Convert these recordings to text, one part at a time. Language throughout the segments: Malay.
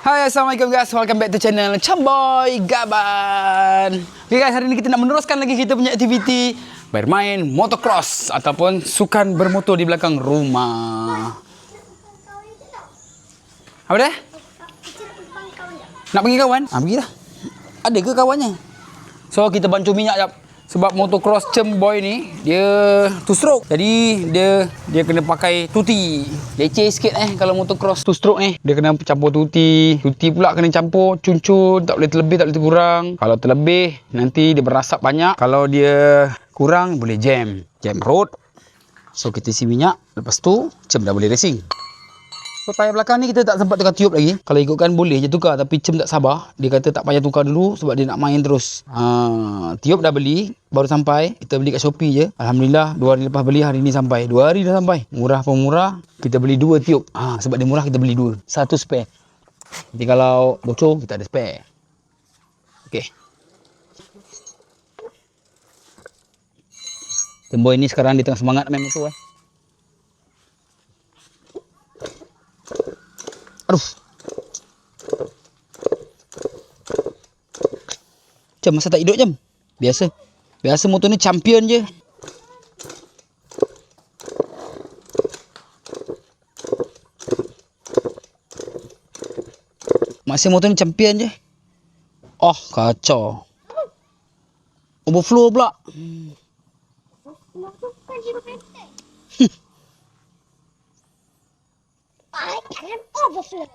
Hai, Assalamualaikum guys. Welcome back to channel Camboy Gaban. Okay guys, hari ni kita nak meneruskan lagi kita punya aktiviti bermain motocross ataupun sukan bermotor di belakang rumah. Apa dah? Nak pergi kawan? Pergilah. Ada ke kawannya? So kita bancuh minyak jap. Sebab motocross Camboy ni dia two stroke. Jadi dia kena pakai tuti. Leceh sikit kalau motocross two stroke dia kena campur tuti. Tuti pula kena campur cun-cun, tak boleh terlebih, tak boleh terkurang. Kalau terlebih nanti dia berasap banyak. Kalau dia kurang boleh jam road. So kita isi minyak, lepas tu dah boleh racing. So tayar belakang ni kita tak sempat tukar tiup lagi. Kalau ikutkan boleh je tukar, tapi Cem tak sabar. Dia kata tak payah tukar dulu sebab dia nak main terus. Tiup dah beli, baru sampai. Kita beli kat Shopee je. Alhamdulillah 2 hari lepas beli, hari ni sampai. 2 hari dah sampai. Murah pun murah. Kita beli 2 tiup. Sebab dia murah kita beli 2. 1 spare. Jadi kalau bocor kita ada spare. Okey. Camboy ni sekarang dia tengah semangat main motor Aduh. Cem, masa tak hidup Cem? Biasa motor ni champion je. Masih motor ni champion je. Oh, kacau. Overflow pula.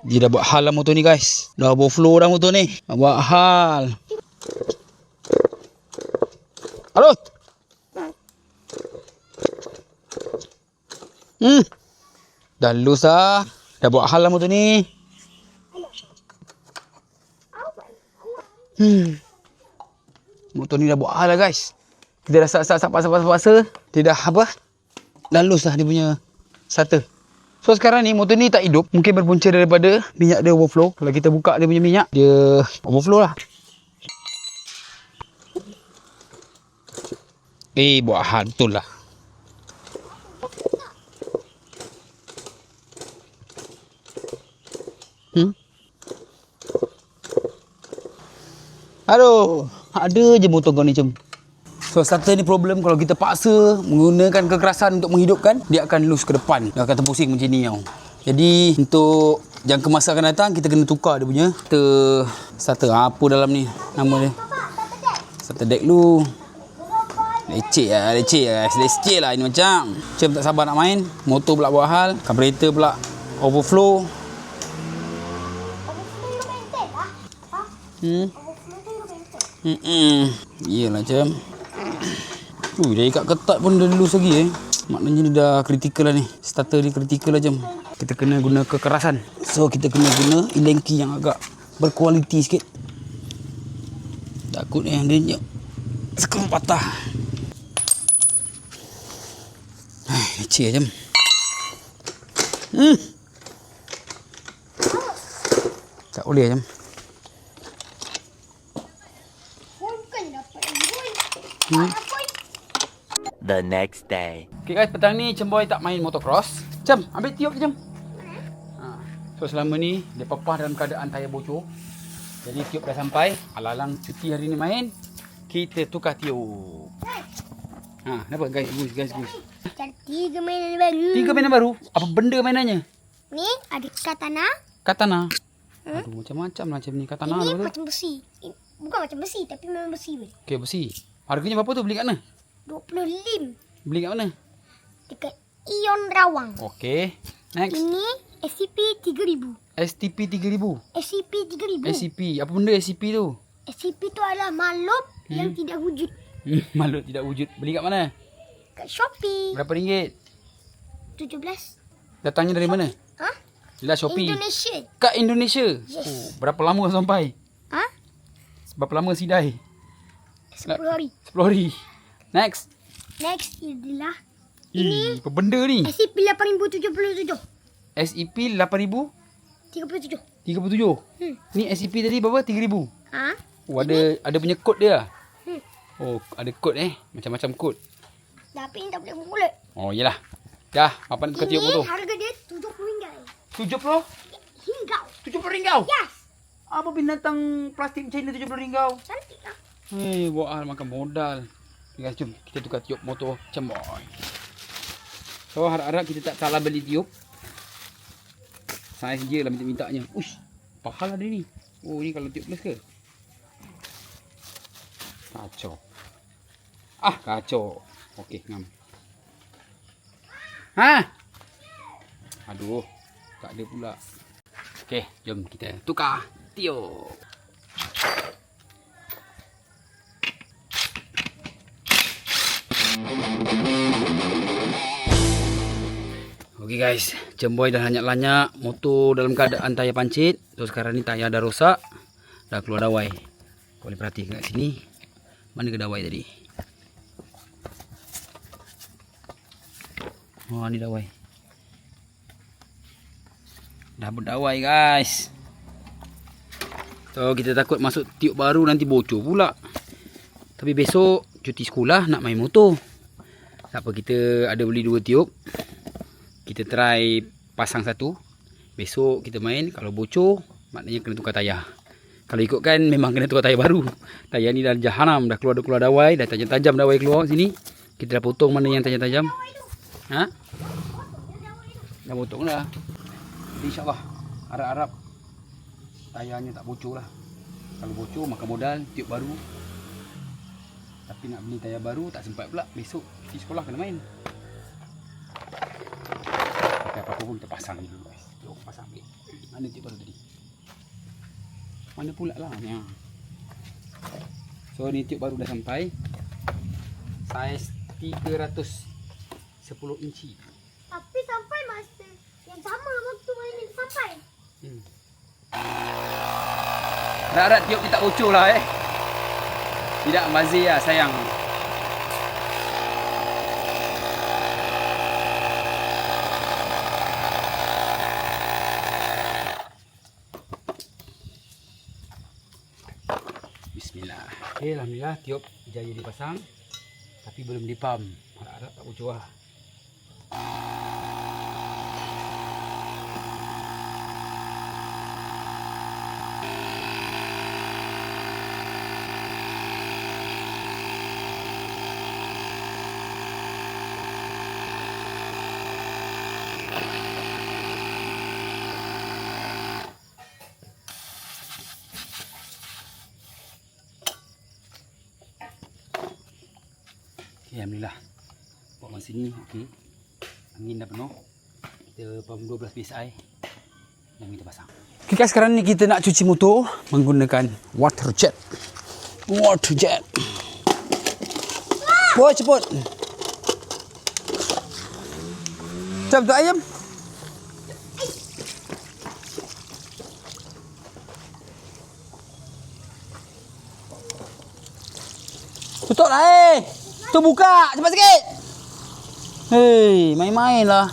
Dia dah buat hal lah motor ni guys. Dah overflow dah motor ni. Dah buat hal. Aduh. Dah loose dah. Dah buat hal lah motor ni. Motor ni dah buat hal lah guys. Kita dah start paksa. Dia dah apa? Dah loose dah dia punya starter. So sekarang ni motor ni tak hidup. Mungkin berpunca daripada minyak dia overflow. Kalau kita buka dia punya minyak, dia overflow lah. Buat hal betul lah. Aduh, ada je motor kau ni Cem. So starter ni problem kalau kita paksa menggunakan kekerasan untuk menghidupkan, dia akan loose ke depan. Dia akan terpusing macam ni tau. Jadi untuk jangka masa akan datang kita kena tukar dia punya starter. Apa dalam ni nama dia? Starter deck lu. Leceh lah ini macam. Cem tak sabar nak main. Motor pula buat hal. Carburetor pula overflow. Iyalah Cem. Dah ikat ketat pun dah loose lagi Maknanya dia dah kritikal lah ni. Starter ni kritikal lah Cem. Kita kena guna kekerasan. So kita kena guna ilengki yang agak berkualiti sikit. Takut dia sekam patah. Leceh Cem. Tak boleh Cem. The next day. Okay guys, petang ni Camboy tak main motocross. Cem, ambil tiup je Cem. So selama ni dia papah dalam keadaan tayar bocor. Jadi tiup dah sampai. Alang-alang cuti hari ni main, kita tukar tiup. Kenapa guys? Guys. 3 mainan baru. 3 mainan baru? Apa benda mainannya? Ni ada katana. Katana. Aduh, macam-macam lah macam ni katana. Ini tu macam besi. Bukan macam besi tapi memang besi pun. Okey, besi. Harganya berapa tu? Beli kat mana? 25. Beli kat mana? Dekat Ion Rawang. Okey. Next. Ini SCP 3000. STP 3000. SCP 3000. SCP. Apa benda SCP tu? SCP tu adalah makhluk yang tidak wujud. Makhluk tidak wujud. Beli kat mana? Kat Shopee. Berapa ringgit? 17. Datangnya dari mana? Yelah Shopee. Indonesia. Kat Indonesia? Yes. Berapa lama sampai? Berapa lama sidai? 10 hari. 10 hari. Next adalah ini apa benda ni? SCP 8077. SCP 8037. 37. Ni SCP tadi berapa? 3000. Ada punya kod dia. Ada kod macam-macam kod. Tapi ni tak boleh mulut. Oh iyalah. Dah, apa nak tukar tiup tu? Harga dia RM70. 70? Hinggau. RM70? Yes. Apa binatang plastik macam ni 70 ringgau? Cantik lah. Hei, buat makan modal. Guys, jom kita tukar tiup motor Cemboy. So, harap-harap kita tak salah beli tiup. Saiz je lah minta-mintanya. Uish, pahal ada ni. Oh, ni kalau tiup plus ke? Kacau. Ah, kacau. Okey, ngam. Ha? Aduh, tak ada pula. Okey, jom kita tukar tiup. Okey guys, Cemboy dah lanyak-lanyak, motor dalam keadaan tayar pancit. So sekarang ni tayar dah rosak, dah keluar dawai. Boleh perhatikan kat sini. Mana ke dawai tadi? Oh, ni dawai. Dah berdawai guys. So kita takut masuk tiup baru nanti bocor pula. Tapi besok cuti sekolah nak main motor. Tak apa, kita ada beli 2 tiup. Kita try pasang satu. Besok kita main. Kalau bocor, maknanya kena tukar tayar. Kalau ikutkan memang kena tukar tayar baru. Tayar ni dah jahanam. Dah keluar dawai. Dah tajam-tajam dawai keluar sini. Kita dah potong mana yang tajam-tajam. Ha? Dah potong dah. Jadi insyaAllah harap-harap tayarnya tak bocor lah. Kalau bocor maka modal tiup baru. Tapi nak beli tayar baru tak sempat pula. Besok di sekolah kena main. Apa-apa pun kita pasang dulu guys. Jom pasang balik. Mana tiup baru tadi? Mana pula lah ni. So ni tiup baru dah sampai. Saiz 310 inci. Tapi sampai masa yang sama waktu ini sampai. Harap-harap tiup ni tak bocor lah Tidak bazir lah sayang. Bismillah. Okay, alhamdulillah tiup jaya dipasang. Tapi belum dipam. Harap-harap tak bocor lah. Okay, alhamdulillah. Buat masa ni okey. Angin dah penuh. Kita pump 12 PSI. Dan kita pasang. Okay guys, sekarang ni kita nak cuci motor menggunakan water jet. Water jet. Boy, cepat. Cepat tu ayam. Tutup lah Tu buka, cepat sikit. Hei, main-main lah.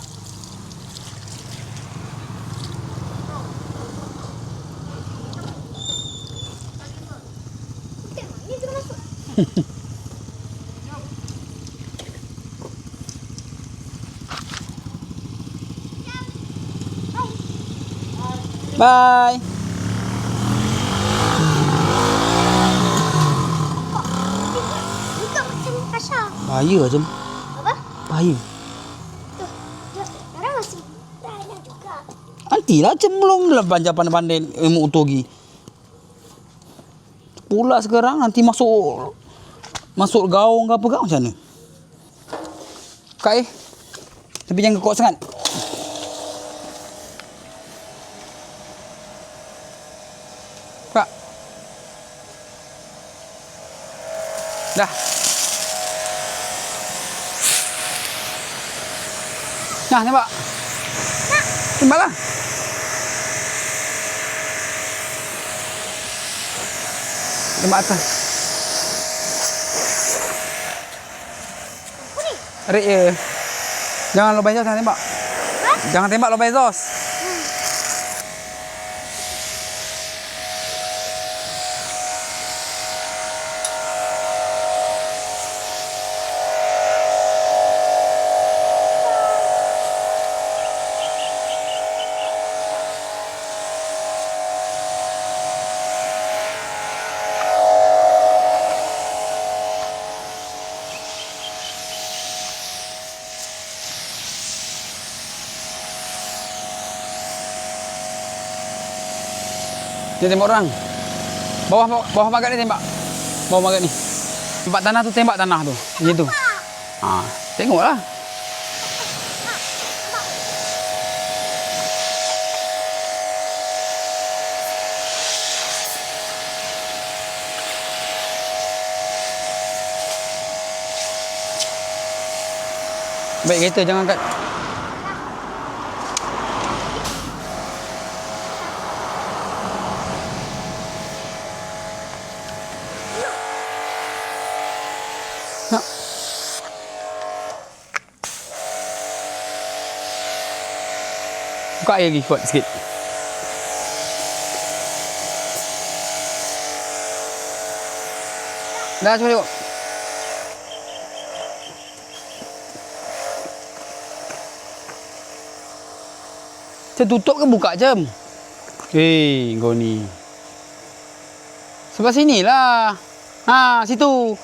Ni juga masuk. Bye. Buka macam Kasha. Bahaya macam. Apa? Bahaya. Tuh, sekarang masih tanya juga. Nantilah macam belum lah pandai-pandai ilmu otogi. Pula sekarang nanti masuk gaung ke apa kau macam mana? Kak tapi jangan kuat sangat. Kak. Dah. Nah, tembak. Tembaklah. Tembak atas. Apa ni? Tarik je. Jangan lubang exhaust, jangan tembak. Jangan tembak lubang exhaust. Dia tembak orang. Bawah pagar ni tembak. Bawah pagar ni. Tembak tanah tu, tembak tanah tu. Gitu. Ha, tengoklah. Baik kereta jangan angkat. Nak. Buka air lagi kuat sikit. Dah cuba tengok. Tutup ke buka jam? Kau ni. Sebelah sini lah. Ha, situ.